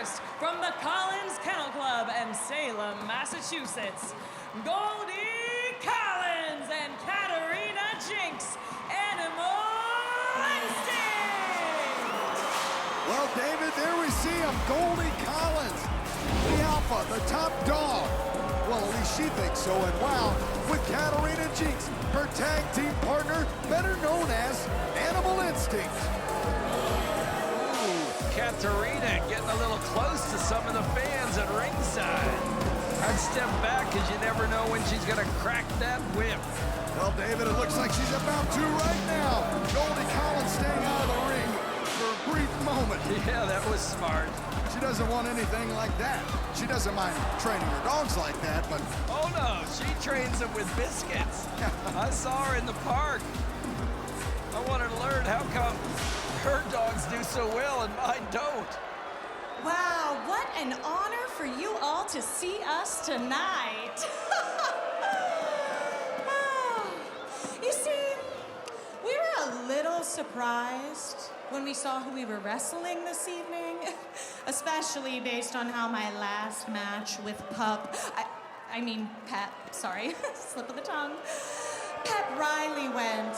first, from the Collins Kennel Club in Salem, Massachusetts, Goldie Collins and Katarina Jinx, Animal Instinct! Well, David, there we see him, Goldie Collins, the alpha, the top dog. Well, at least she thinks so, and wow, with Katarina Jinx, her tag team partner, better known as Animal Instinct. Katarina getting a little close to some of the fans at ringside. I'd step back because you never know when she's going to crack that whip. Well, David, it looks like she's about to right now. Goldie Collins staying out of the ring for a brief moment. Yeah, that was smart. She doesn't want anything like that. She doesn't mind training her dogs like that, but... Oh, no, she trains them with biscuits. I saw her in the park. I wanted to learn how come her dogs do so well and mine don't. Wow, what an honor for you all to see us tonight. You see, we were a little surprised when we saw who we were wrestling this evening, especially based on how my last match with Pep, sorry, slip of the tongue, Pep Riley went.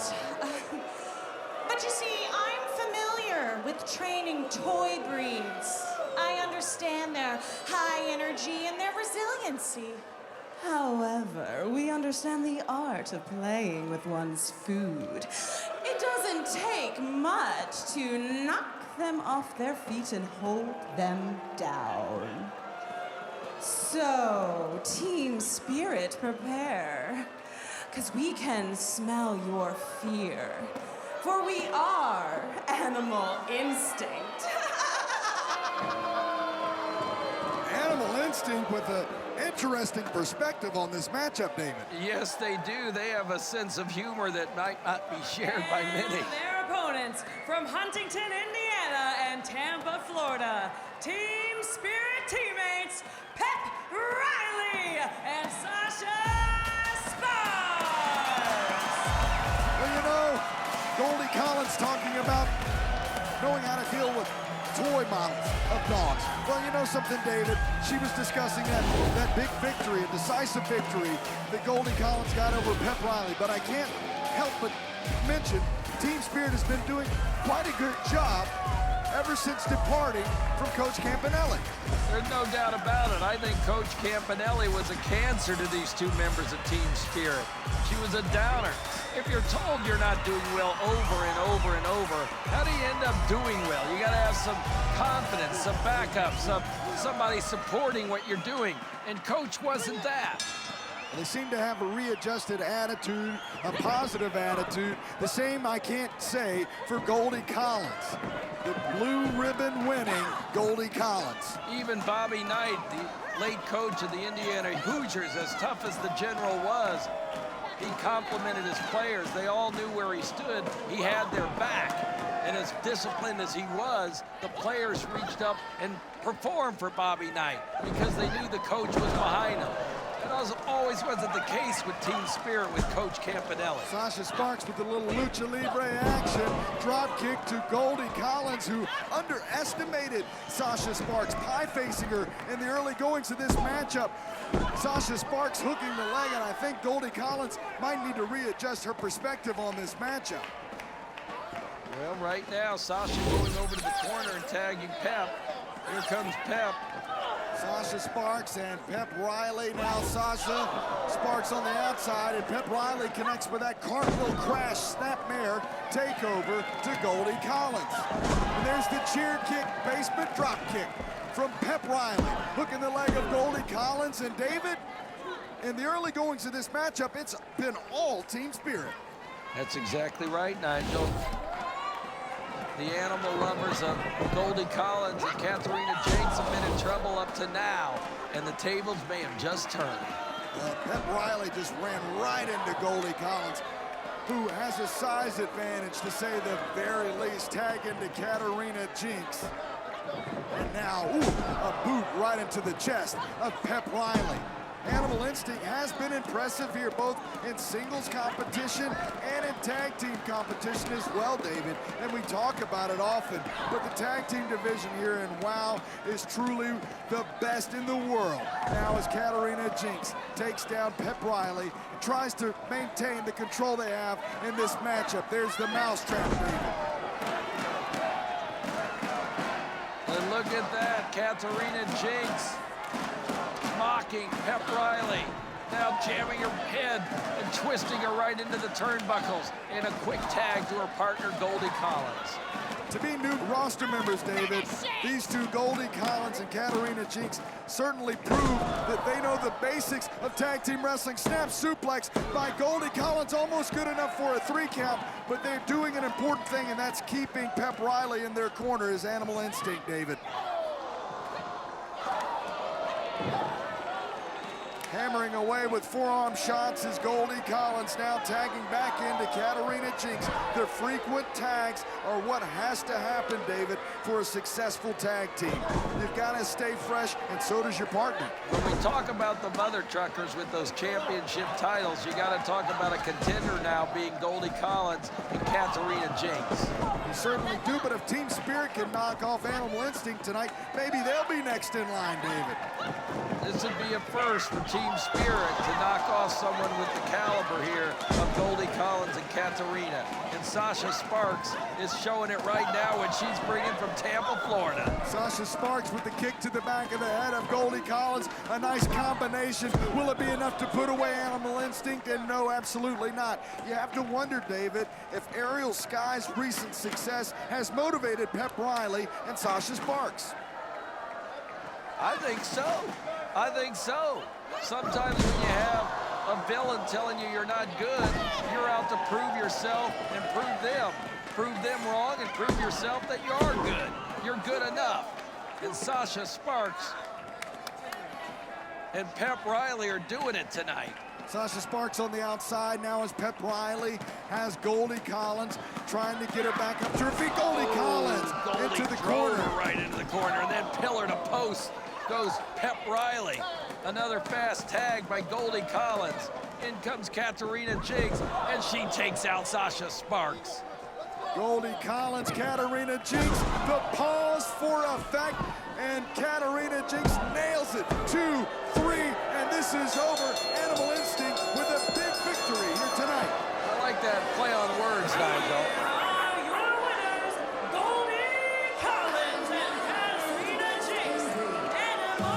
But you see, I'm familiar with training toy breeds. I understand their high energy and their resiliency. However, we understand the art of playing with one's food. It doesn't take much to knock them off their feet and hold them down. So, Team Spirit, prepare, 'cause we can smell your fear. For we are Animal Instinct. Animal Instinct with an interesting perspective on this matchup, David. Yes, they do. They have a sense of humor that might not be shared by many. And their opponents from Huntington, Indiana and Tampa, Florida, Team Spirit teammates Pep Riley and Sasha Sparks. Well, you know, Goldie Collins talking about knowing how to deal with toy models of dogs. Well, you know something, David? She was discussing that big victory, a decisive victory that Goldie Collins got over Pep Riley. But I can't help but mention Team Spirit has been doing quite a good job ever since departing from Coach Campanelli. There's no doubt about it. I think Coach Campanelli was a cancer to these two members of Team Spirit. She was a downer. If you're told you're not doing well over and over and over, how do you end up doing well? You got to have some confidence, some backup, somebody supporting what you're doing. And Coach wasn't that. They seem to have a readjusted attitude, a positive attitude. The same I can't say for Goldie Collins. The blue ribbon winning Goldie Collins. Even Bobby Knight, the late coach of the Indiana Hoosiers, as tough as the general was, he complimented his players. They all knew where he stood. He had their back. And as disciplined as he was, the players reached up and performed for Bobby Knight because they knew the coach was behind him. That always wasn't the case with Team Spirit with Coach Campanelli. Sasha Sparks with a little lucha libre action. Drop kick to Goldie Collins, who underestimated Sasha Sparks, pie-facing her in the early goings of this matchup. Sasha Sparks hooking the leg, and I think Goldie Collins might need to readjust her perspective on this matchup. Well, right now, Sasha going over to the corner and tagging Pep. Here comes Pep. Sasha Sparks and Pep Riley. Now Sasha Sparks on the outside, and Pep Riley connects with that cartwheel crash snapmare takeover to Goldie Collins. And there's the cheer kick, basement drop kick from Pep Riley. Hooking the leg of Goldie Collins. And David, in the early goings of this matchup, it's been all Team Spirit. That's exactly right, Nigel. The animal lovers of Goldie Collins and Katarina Jinx have been in trouble up to now, and the tables may have just turned. Pep Riley just ran right into Goldie Collins, who has a size advantage, to say the very least. Tag into Katarina Jinx. And now, a boot right into the chest of Pep Riley. Animal Instinct has been impressive here, both in singles competition and in tag team competition as well, David. And we talk about it often, but the tag team division here in WOW is truly the best in the world. Now as Katarina Jinx takes down Pep Riley, and tries to maintain the control they have in this matchup. There's the mousetrap, David. And look at that, Katarina Jinx mocking Pep Riley. Now jamming her head and twisting her right into the turnbuckles. And a quick tag to her partner, Goldie Collins. To be new roster members, David, these two, Goldie Collins and Katarina Jinx, certainly prove that they know the basics of tag team wrestling. Snap suplex by Goldie Collins, almost good enough for a 3 count, but they're doing an important thing, and that's keeping Pep Riley in their corner, as Animal Instinct, David. Hammering away with forearm shots is Goldie Collins, now tagging back into Katarina Jinx. The frequent tags are what has to happen, David, for a successful tag team. You've got to stay fresh, and so does your partner. When we talk about the mother truckers with those championship titles, you got to talk about a contender now being Goldie Collins and Katarina Jinx. You certainly do, but if Team Spirit can knock off Animal Instinct tonight, maybe they'll be next in line, David. This would be a first for Team Spirit to knock off someone with the caliber here of Goldie Collins and Katarina. And Sasha Sparks is showing it right now when she's bringing from Tampa, Florida. Sasha Sparks with the kick to the back of the head of Goldie Collins. A nice combination. Will it be enough to put away Animal Instinct? And no, absolutely not. You have to wonder, David, if Ariel Sky's recent success has motivated Pep Riley and Sasha Sparks. I think so. I think so. Sometimes when you have a villain telling you you're not good, you're out to prove yourself and prove them. Prove them wrong and prove yourself that you are good. You're good enough. And Sasha Sparks and Pep Riley are doing it tonight. Sasha Sparks on the outside now as Pep Riley has Goldie Collins trying to get her back up to her feet. Goldie Collins into the corner. Right into the corner, and then pillar to post goes Pep Riley. Another fast tag by Goldie Collins. In comes Katarina Jinx, and she takes out Sasha Sparks. Goldie Collins, Katarina Jinx, the pause for effect, and Katarina Jinx nails it. 2, 3, and this is over. Animal Instinct with a big victory here tonight. I like that play on words, Nigel. Your winners, Goldie Collins and Katarina Jinx. Animal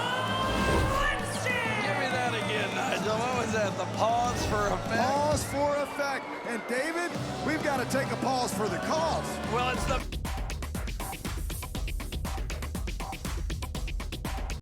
Instinct! Give me that again, Nigel. What was that? The pause for effect? Pause for effect. And David, we've got to take a pause for the cause. Well, it's the